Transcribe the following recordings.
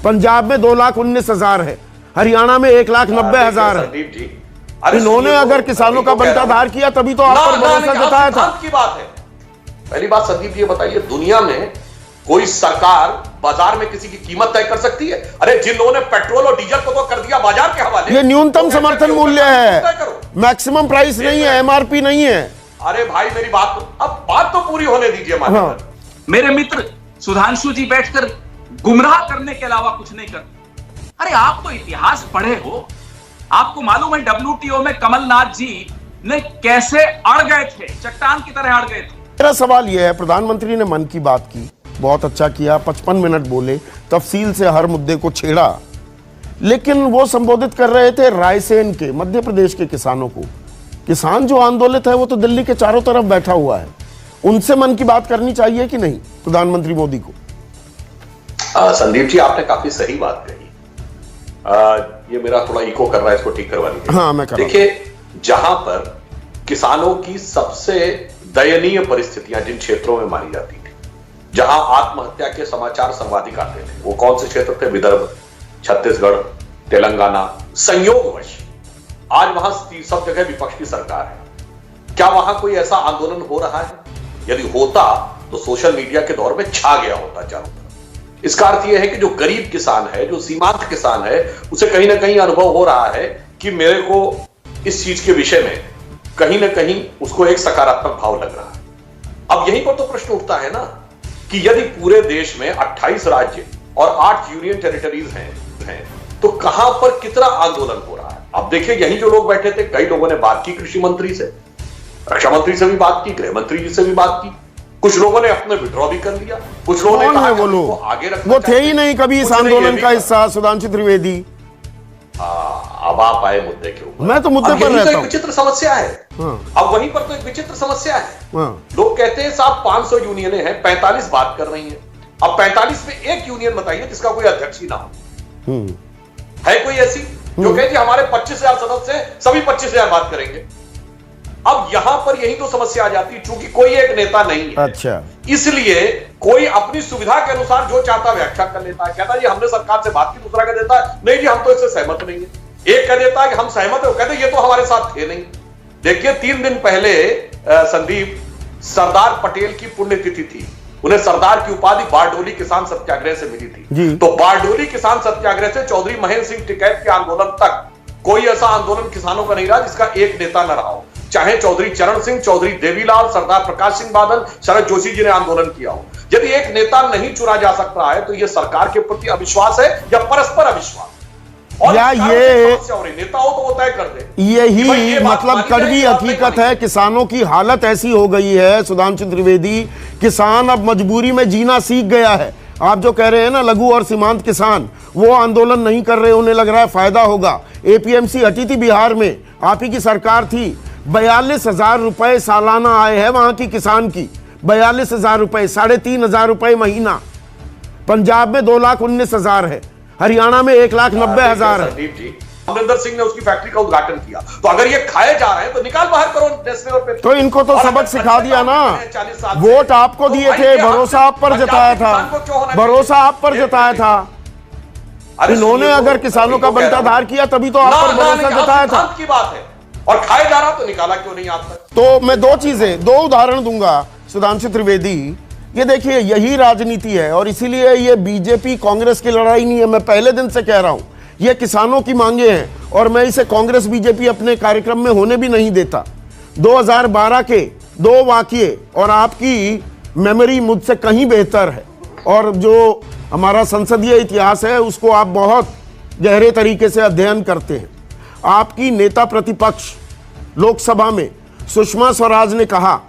पंजाब में 2,19,000 है, हरियाणा में 1,90,000 है। संदीप जी, इन्होंने अगर किसानों का बंटाधार किया तभी तो आप पर भरोसा जताया था। की बात है। पहली बात संदीप जी बताइए, दुनिया में कोई सरकार बाजार में किसी की कीमत तय कर सकती है? अरे जिन लोगों ने पेट्रोल और डीजल को तो कर दिया बाजार के हवाले, ये न्यूनतम समर्थन मूल्य है, मैक्सिमम प्राइस नहीं है, एमआरपी नहीं है। अरे भाई मेरी बात तो पूरी होने दीजिए। हाँ। मेरे मित्र सुधांशु जी बैठकर गुमराह करने के अलावा कुछ नहीं करते। अरे आप तो इतिहास पढ़े हो, आपको मालूम है WTO में कमलनाथ जी ने कैसे अड़ गए थे, चट्टान की तरह अड़ गए थे। मेरा सवाल यह है, प्रधानमंत्री ने मन की बात की, बहुत अच्छा किया, 55 मिनट बोले, तफसील से हर मुद्दे को छेड़ा, लेकिन वो संबोधित कर रहे थे रायसेन के, मध्य प्रदेश के किसानों को। किसान जो आंदोलित है वो तो दिल्ली के चारों तरफ बैठा हुआ है, उनसे मन की बात करनी चाहिए कि नहीं प्रधानमंत्री मोदी को? संदीप जी आपने काफी सही बात कही। ये मेरा थोड़ा इको कर रहा है, इसको ठीक करवा लीजिए। हाँ, मैं कर रहा हूं। देखिए, जहां पर किसानों की सबसे दयनीय परिस्थितियां जिन क्षेत्रों में मानी जाती थी, जहां आत्महत्या के समाचार सर्वाधिक आते थे, वो कौन से क्षेत्र थे? विदर्भ, छत्तीसगढ़, तेलंगाना। संयोगवश आज वहां सब जगह विपक्ष की सरकार है। क्या वहां कोई ऐसा आंदोलन हो रहा है? यदि होता तो सोशल मीडिया के दौर में छा गया होता चारों तरफ। इसका अर्थ यह है कि जो गरीब किसान है, जो सीमांत किसान है, उसे कहीं ना कहीं अनुभव हो रहा है कि मेरे को इस चीज के विषय में कहीं ना कहीं उसको एक सकारात्मक भाव लग रहा है। अब यहीं पर तो प्रश्न उठता है ना कि यदि पूरे देश में 28 राज्य और 8 यूनियन टेरिटरीज हैं, तो कहां पर कितना आंदोलन हो रहा है? अब देखिए, यही जो लोग बैठे थे, कई लोगों ने बात की कृषि मंत्री से, रक्षा मंत्री से भी बात की, गृह मंत्री जी से भी बात की, कुछ लोगों ने अपने विड्रॉ भी कर लिया, कुछ लोगों ने कहा वो लोग आगे रखना, वो थे ही नहीं कभी इस आंदोलन का हिस्सा। सुधांशु त्रिवेदी, अब आप आए मुद्दे के ऊपर। मैं तो मुद्दे पर रहता हूं। विचित्र समस्या है। अब वहीं पर तो एक विचित्र समस्या है। लोग कहते हैं साहब 500 यूनियनें हैं, 45 बात कर रही हैं। अब 45 में एक यूनियन बताइए जिसका कोई अध्यक्ष ही ना हो। है कोई ऐसी जो कहती हमारे 25,000 सदस्य हैं, सभी 25,000 बात करेंगे? अब यहां पर यही तो समस्या आ जाती है, चूंकि कोई एक नेता नहीं है। अच्छा, इसलिए कोई अपनी सुविधा के अनुसार जो चाहता व्याख्या कर लेता है। कहता है जी हमने सरकार से बात की, दूसरा कह देता है नहीं जी हम तो इससे सहमत नहीं है। एक कह देता है कि हम सहमत है, कहते ये तो हमारे साथ थे नहीं। देखिए 3 दिन पहले संदीप, सरदार पटेल की पुण्यतिथि थी। उन्हें सरदार की उपाधि बारडोली किसान सत्याग्रह से मिली थी। तो बारडोली किसान सत्याग्रह से चौधरी महेंद्र सिंह टिकैत के आंदोलन तक कोई ऐसा आंदोलन किसानों का नहीं रहा जिसका एक नेता न रहा हो। चाहे चौधरी चरण सिंह, चौधरी देवीलाल, सरदार प्रकाश सिंह बादल, शरद जोशी जी ने आंदोलन किया हो। यदि एक नेता नहीं चुना जा सकता है तो यह सरकार के प्रति अविश्वास है या परस्पर अविश्वास? और या ये नेता हो तो वो तय कर दे। यही मतलब कड़वी हकीकत है। किसानों की हालत ऐसी हो गई है सुधांशु त्रिवेदी, किसान अब मजबूरी में जीना सीख गया है। आप जो कह रहे हैं ना लघु और सीमांत किसान, वो आंदोलन नहीं कर रहे, उन्हें लग रहा है फायदा होगा। APMC हटी थी बिहार में, आप ही की सरकार थी। 42,000 रुपए सालाना आय है वहां की किसान की, 42,000 रुपए, 3,500 रुपए महीना। पंजाब में 2,19,000 है, हरियाणा में 1,90,000 है। संदीप जी, अमरिंदर सिंह ने उसकी फैक्ट्री का उद्घाटन किया, तो अगर ये खाए जा रहे हैं तो निकाल बाहर करो नेशनल पेपर। तो इनको तो सबक सिखा दिया ना। वोट आपको दिए थे, भरोसा आप पर जताया था, भरोसा आप पर जताया था। इन्होंने अगर किसानों का बंटाधार किया तभी तो आप पर भरोसा जताया था। की बात है, और खाए जा रहा तो निकाला क्यों नहीं आप तक? तो मैं दो उदाहरण दूंगा सुधांशु त्रिवेदी। ये देखिए, यही राजनीति है, और इसीलिए ये बीजेपी कांग्रेस की लड़ाई नहीं है। मैं पहले दिन से कह रहा हूं, ये किसानों की मांगे हैं, और मैं इसे कांग्रेस बीजेपी अपने कार्यक्रम में होने भी नहीं देता। 2012 के 2 वाकये, और आपकी मेमोरी मुझसे कहीं बेहतर है, और जो हमारा संसदीय इतिहास है उसको आप बहुत गहरे तरीके से अध्ययन करते हैं। आपकी नेता प्रतिपक्ष लोकसभा में सुषमा स्वराज ने कहा,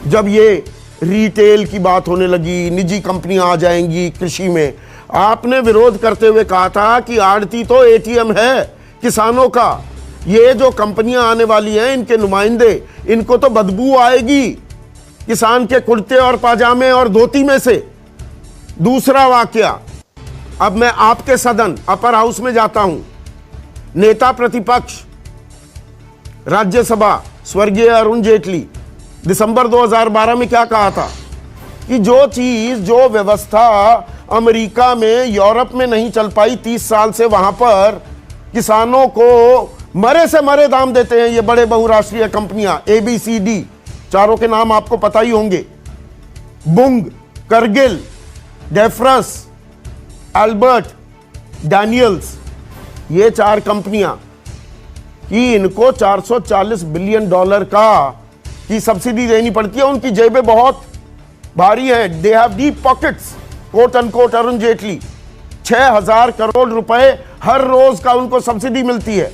जब ये रिटेल की बात होने लगी, निजी कंपनियां आ जाएंगी कृषि में, आपने विरोध करते हुए कहा था कि आड़ती तो ATM है किसानों का, ये जो कंपनियां आने वाली हैं इनके नुमाइंदे, इनको तो बदबू आएगी किसान के कुर्ते और पाजामे और धोती में से। दूसरा वाकया, अब मैं आपके सदन अपर हाउस में जाता हूं, नेता प्रतिपक्ष राज्यसभा स्वर्गीय अरुण जेटली दिसंबर 2012 में क्या कहा था कि जो चीज, जो व्यवस्था अमेरिका में, यूरोप में नहीं चल पाई 30 साल से। वहां पर किसानों को मरे से मरे दाम देते हैं ये बड़े बहुराष्ट्रीय कंपनियां, ABCD, चारों के नाम आपको पता ही होंगे, बुंग, करगिल, डेफ्रस, अल्बर्ट, डैनियल्स, ये 4 कंपनियां कि इनको $440 बिलियन की सब्सिडी देनी पड़ती है। उनकी जेबें बहुत भारी हैं, they have deep pockets, quote unquote Arun Jaitley. 6,000 crore रुपए हर रोज का उनको सब्सिडी मिलती है।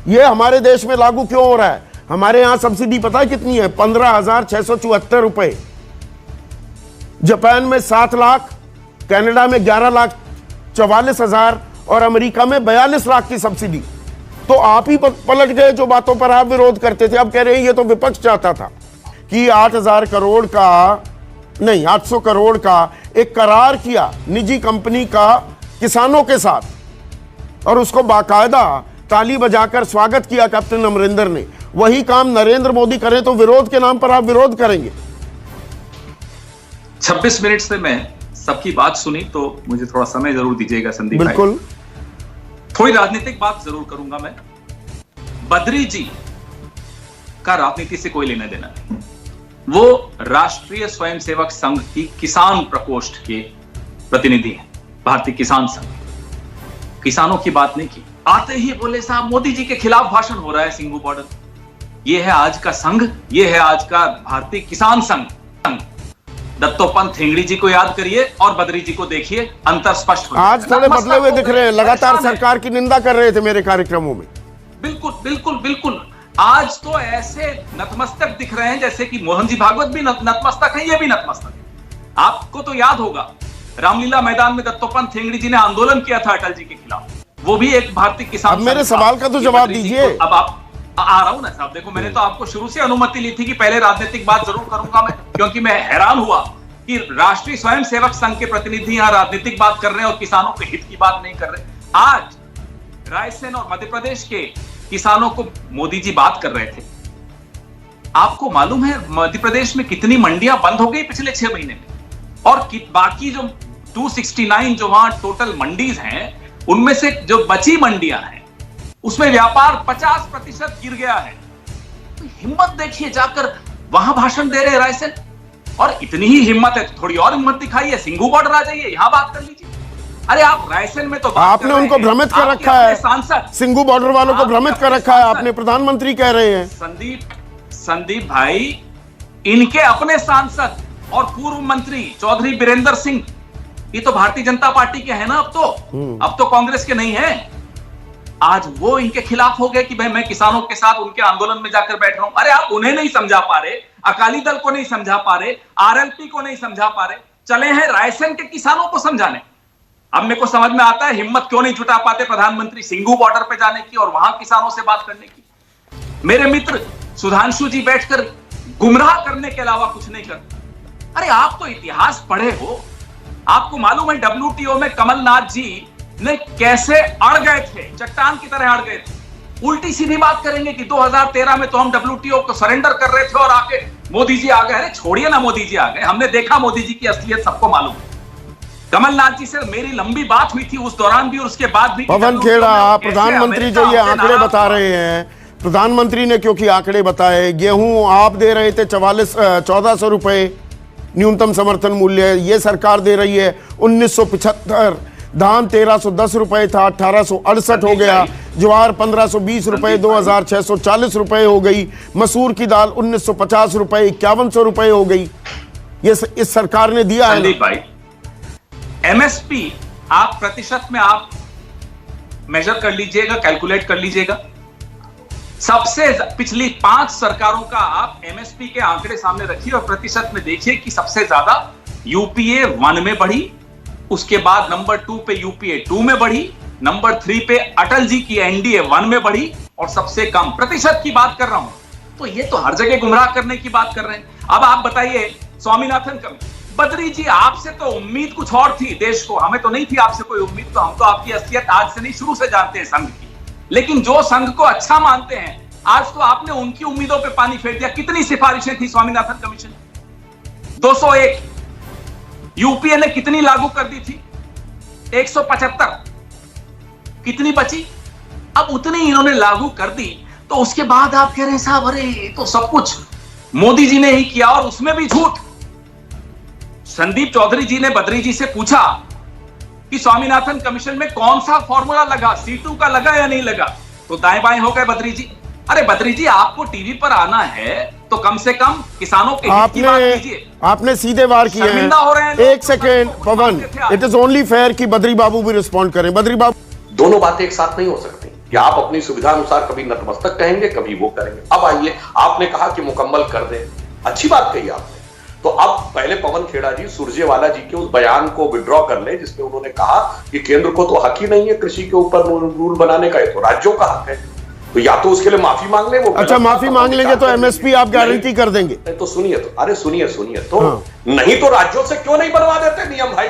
ये हमारे देश में लागू क्यों हो रहा है? हमारे यहां सब्सिडी पता है कितनी है? 15,674 रुपए, जापान में 7 लाख, कनाडा में 11,44,000 और अमेरिका में 42 लाख की सब्सिडी। तो आप ही पलट गए जो बातों पर आप विरोध करते थे। अब कह रहे हैं ये तो विपक्ष चाहता था कि 8,000 करोड़ का नहीं, 800 करोड़ का एक करार किया निजी कंपनी का किसानों के साथ और उसको बाकायदा ताली बजाकर स्वागत किया कैप्टन अमरिंदर ने। वही काम नरेंद्र मोदी करें तो विरोध के नाम पर आप विरोध करेंगे। 26 मिनट से मैं सबकी बात सुनी, तो मुझे थोड़ा समय जरूर दीजिएगा संदीप भाई। बिल्कुल, थोड़ी राजनीतिक बात जरूर करूंगा मैं। बद्री जी का राजनीति से कोई लेना देना नहीं। वो राष्ट्रीय स्वयंसेवक संघ की किसान प्रकोष्ठ के प्रतिनिधि हैं, भारतीय किसान संघ। किसानों की बात नहीं की, आते ही बोले साहब मोदी जी के खिलाफ भाषण हो रहा है सिंघू बॉर्डर। ये है आज का संघ, ये है आज का भारतीय किसान संघ। दत्तोपंत ठेंगड़ी जी को याद करिए और बद्री जी को देखिए, अंतर स्पष्ट हो। आज थोड़े बदले हुए दिख रहे हैं, लगातार सरकार की निंदा कर रहे थे मेरे कार्यक्रमों में। बिल्कुल बिल्कुल बिल्कुल। आज तो ऐसे नतमस्तक दिख रहे हैं जैसे कि मोहन जी भागवत भी नतमस्तक है, ये भी नतमस्तक है। आपको तो याद होगा रामलीला मैदान में दत्तोपंत ठेंगड़ी जी ने आंदोलन किया था अटल जी के खिलाफ, वो भी एक भारतीय किसान। अब मेरे सवाल का तो जवाब दीजिए। अब आप आ रहा हूं ना साहब, देखो मैंने तो आपको शुरू से अनुमति ली थी कि पहले राजनीतिक बात जरूर करूंगा मैं, क्योंकि मैं हैरान हुआ कि राष्ट्रीय स्वयंसेवक संघ के प्रतिनिधि यहां राजनीतिक बात कर रहे हैं और किसानों के हित की बात नहीं कर रहे। आज रायसेन और मध्य प्रदेश के किसानों को मोदी जी बात कर रहे थे। आपको मालूम है मध्य प्रदेश में कितनी मंडियां बंद हो गई पिछले 6 महीने में, और बाकी जो 269 जो वहां टोटल मंडीज हैं, उनमें से जो बची मंडियां हैं उसमें व्यापार 50% गिर गया है। तो हिम्मत देखिए, जाकर वहां भाषण दे रहे रायसेन। और इतनी ही हिम्मत है तो थोड़ी और हिम्मत दिखाइए, सिंघू बॉर्डर आ जाइए, यहां बात कर लीजिए। अरे आप रायसेन में तो आपने उनको भ्रमित कर रखा है, सांसद सिंघू बॉर्डर वालों को भ्रमित कर रखा है आपने, प्रधानमंत्री कह रहे हैं। संदीप भाई, इनके अपने सांसद और पूर्व मंत्री चौधरी बीरेंद्र सिंह, ये तो भारतीय जनता पार्टी के हैं ना अब तो कांग्रेस के नहीं है। आज वो इनके खिलाफ हो गए कि भाई मैं किसानों के साथ उनके आंदोलन में जाकर बैठ रहा हूं। अरे आप उन्हें नहीं समझा पा रहे, अकाली दल को नहीं समझा पा रहे, आरएलपी को नहीं समझा पा रहे, चले हैं रायसेन के किसानों को समझाने। अब मेरे को समझ में आता है हिम्मत क्यों नहीं जुटा पाते प्रधानमंत्री सिंघू बॉर्डर पे जाने की और वहां किसानों से बात करने की। मेरे मित्र सुधांशु जी बैठकर गुमराह करने के अलावा कुछ नहीं करते। अरे आप तो इतिहास पढ़े हो, आपको मालूम है WTO में कमलनाथ जी ने कैसे अड़ गए थे, चट्टान की तरह अड़ गए थे। उल्टी सीधी बात करेंगे कि 2013 में तो हम WTO को सरेंडर कर रहे थे और आके मोदी जी आ गए। अरे छोड़िए ना, मोदी जी आ गए, हमने देखा मोदी जी की असलियत सबको मालूम है। कमलनाथ जी से मेरी लंबी बात हुई थी उस दौरान भी और उसके बाद भी। पवन खेड़ा, प्रधानमंत्री जो ये आंकड़े बता रहे हैं, प्रधानमंत्री ने क्योंकि आंकड़े बताए, गेहूं आप दे रहे थे 1400 रुपए न्यूनतम समर्थन मूल्य, ये सरकार दे रही है 1975। धान 1310 रुपए था, 1868 हो गया। ज्वार 1520 रुपए, 2640 रुपए हो गई। मसूर की दाल 1950 रुपए, 5100 रुपए हो गई। ये इस सरकार ने दिया है भाई। MSP आप प्रतिशत में आप मेजर कर लीजिएगा, कैलकुलेट कर लीजिएगा। सबसे पिछली 5 सरकारों का आप MSP के आंकड़े सामने रखिए और प्रतिशत में देखिए कि सबसे ज्यादा UPA 1 में बढ़ी, उसके बाद नंबर 2 पे UPA 2 में बढ़ी, नंबर 3 पे अटल जी की NDA 1 में बढ़ी, और सबसे कम प्रतिशत की बात कर रहा हूं। तो ये तो हर जगह गुमराह करने की बात कर रहे हैं। अब आप बताइए स्वामीनाथन कमेटी, बद्री जी आपसे तो उम्मीद कुछ और थी देश को, हमें तो नहीं थी आपसे कोई उम्मीद। तो हम तो आपकी असलियत आज से नहीं शुरू से जानते हैं संघ की, लेकिन जो संघ को अच्छा मानते हैं आज तो आपने उनकी उम्मीदों पे पानी फेर दिया। कितनी सिफारिशें थी स्वामीनाथन कमीशन? 201। यूपीए ने कितनी लागू कर दी थी? 175। कितनी बची? अब उतनी इन्होंने लागू कर दी, तो उसके बाद आप कह रहे हैं साहब अरे तो सब कुछ मोदी जी ने ही किया, और उसमें भी झूठ। संदीप चौधरी जी ने बद्री जी से पूछा कि स्वामीनाथन कमीशन में कौन सा फॉर्मूला लगा, C2 का लगा या नहीं लगा, तो दाएं बाएं हो गए बद्री जी। अरे बद्री जी, आपको टीवी पर आना है तो कम से कम किसानों के हित की बात कीजिए। आपने सीधे वार किए हैं। शर्मिंदा हो रहे हैं। एक second Pawan, it is only fair कि बद्री बाबू भी रिस्पॉन्ड करें। बद्री बाबू, दोनों बातें एक साथ नहीं हो सकती। या आप अपनी सुविधा अनुसार कभी नतमस्तक कहेंगे, कभी वो करेंगे। अब आइए, आपने कहा कि मुकम्मल कर दें, अच्छी बात कही आपने। तो अब पहले पवन खेड़ा जी सुरजेवाला जी के उस बयान को विड्रॉ कर ले जिसमें उन्होंने कहा कि केंद्र को तो हक ही नहीं है कृषि के ऊपर रूल बनाने का, ये तो राज्यों का हक है। तो या तो उसके लिए माफी मांग ले, वो अच्छा माफी मांग लेंगे तो एमएसपी आप गारंटी कर देंगे? तो सुनिए, तो अरे सुनिए तो नहीं तो राज्यों से क्यों नहीं बनवा देते नियम भाई?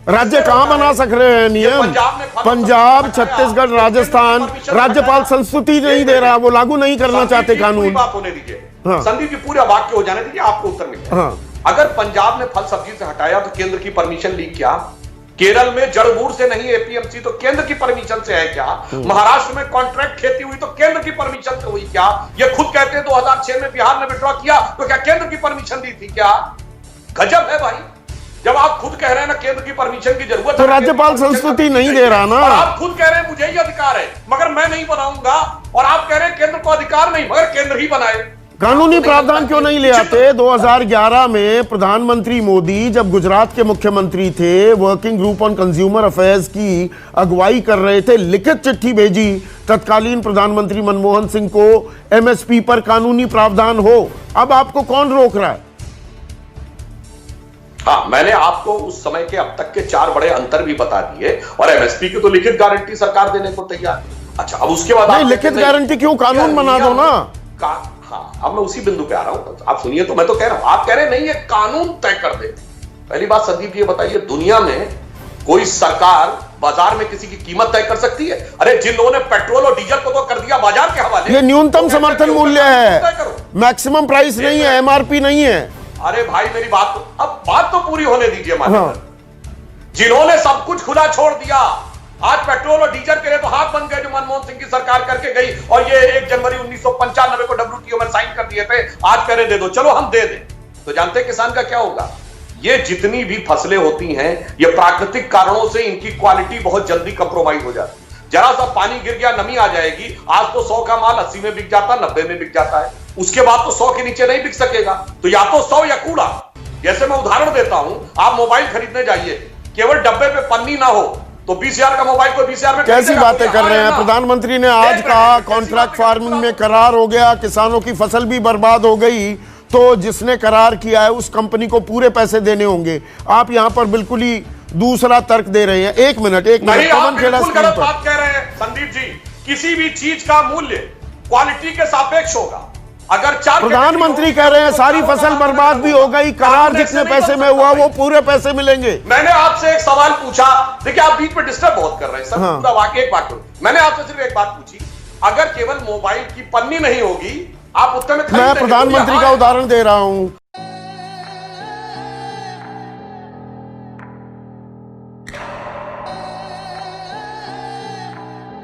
राज्य कहां बना सक रहे हैं नियम? पंजाब, छत्तीसगढ़, राजस्थान, राज्यपाल संस्तुति नहीं दे रहा, वो लागू नहीं करना चाहते कानून। बात होने दीजिए संदीप जी, पूरा वाक्य हो जाने दीजिए, आपको उत्तर मिल जाएगा। अगर पंजाब ने फल सब्जी से हटाया तो केंद्र की परमिशन ली क्या? केरल में जड़बूर से नहीं एपीएमसी तो केंद्र की परमिशन से है क्या? महाराष्ट्र में कॉन्ट्रैक्ट खेती हुई तो केंद्र की परमिशन से हुई क्या? ये खुद कहते हैं 2006 में बिहार ने विड्रॉ किया तो क्या केंद्र की परमिशन दी थी क्या? गजब है भाई, जब आप खुद कह रहे हैं ना केंद्र की परमिशन की जरूरत है, तो राज्यपाल संस्तुति नहीं दे रहा ना। आप खुद कह रहे हैं मुझे ही अधिकार है मगर मैं नहीं बनाऊंगा, और आप कह रहे हैं केंद्र को अधिकार नहीं मगर केंद्र ही बनाए। कानूनी प्रावधान क्यों नहीं ले आते? 2011 में प्रधानमंत्री मोदी जब गुजरात के मुख्यमंत्री थे, working group on consumer affairs की अगुवाई कर रहे थे, लिखित चिट्ठी भेजी तत्कालीन प्रधानमंत्री मनमोहन सिंह को, एमएसपी पर कानूनी प्रावधान हो। अब आपको कौन रोक रहा है? हाँ, मैंने आपको उस समय के अब तक के 4 बड़े अंतर भी बता दिए, और एमएसपी की तो लिखित गारंटी सरकार देने को तैयार है। अच्छा, अब उसके बाद नहीं, लिखित गारंटी क्यों? कानून बना दो ना। हाँ, अब मैं उसी बिंदु पे आ रहा हूं, आप सुनिए। तो मैं तो कह रहा हूं, आप कह रहे नहीं ये कानून तय कर दे। पहली बात संदीप जी, ये बताइए दुनिया में कोई सरकार बाजार में किसी की कीमत तय कर सकती है? अरे जिन लोगों ने पेट्रोल और डीजल को तो कर दिया बाजार के हवाले। ये न्यूनतम समर्थन मूल्य है, मैक्सिमम प्राइस नहीं है, एमआरपी नहीं है। अरे भाई मेरी बात तो पूरी होने दीजिए। जिन्होंने सब कुछ खुला छोड़ दिया, आज पेट्रोल और डीजल के लिए तो हाथ बन गए जो मनमोहन सिंह की सरकार करके गई, और ये 1 जनवरी 1995 को WTO में साइन कर दिए थे, आज कह रहे दे दो, चलो हम दे दें। तो जानते किसान का क्या होगा? ये जितनी भी फसलें होती हैं, ये प्राकृतिक कारणों से इनकी क्वालिटी बहुत जल्दी कंप्रोमाइज हो जाती है। जरा सा पानी गिर गया, नमी आ जाएगी, आज तो 100 का माल 80 में बिक जाता, 90 में बिक जाता है, उसके बाद तो 100 के नीचे नहीं बिक सकेगा। तो या तो 100 या कूड़ा। जैसे मैं उदाहरण देता हूं, आप मोबाइल खरीदने जाइए, केवल डब्बे पे पन्नी ना हो तो 20,000 का मोबाइल को 20,000 में कैसी बातें कर रहे हैं? प्रधानमंत्री ने आज कहा कॉन्ट्रैक्ट फार्मिंग में करार हो गया, किसानों की फसल भी बर्बाद हो गई, तो जिसने करार किया है उस कंपनी को पूरे पैसे देने होंगे। आप यहां पर बिल्कुल ही दूसरा तर्क दे रहे हैं। एक मिनट पवन खेड़ा गलत बात कह रहे हैं संदीप जी। किसी भी चीज का मूल्य क्वालिटी के सापेक्ष होगा। अगर प्रधानमंत्री कह रहे हैं सारी फसल बर्बाद भी हो गई, करार जितने पैसे में हुआ वो पूरे पैसे मिलेंगे। मैंने आपसे एक सवाल पूछा, देखिए आप बीच में डिस्टर्ब बहुत कर रहे हैं सर। पूरा वाक्य एक बात करो, मैंने आपसे सिर्फ एक बात पूछी, अगर केवल मोबाइल की पन्नी नहीं होगी आप उत्तर में मैं प्रधानमंत्री का उदाहरण दे रहा हूं।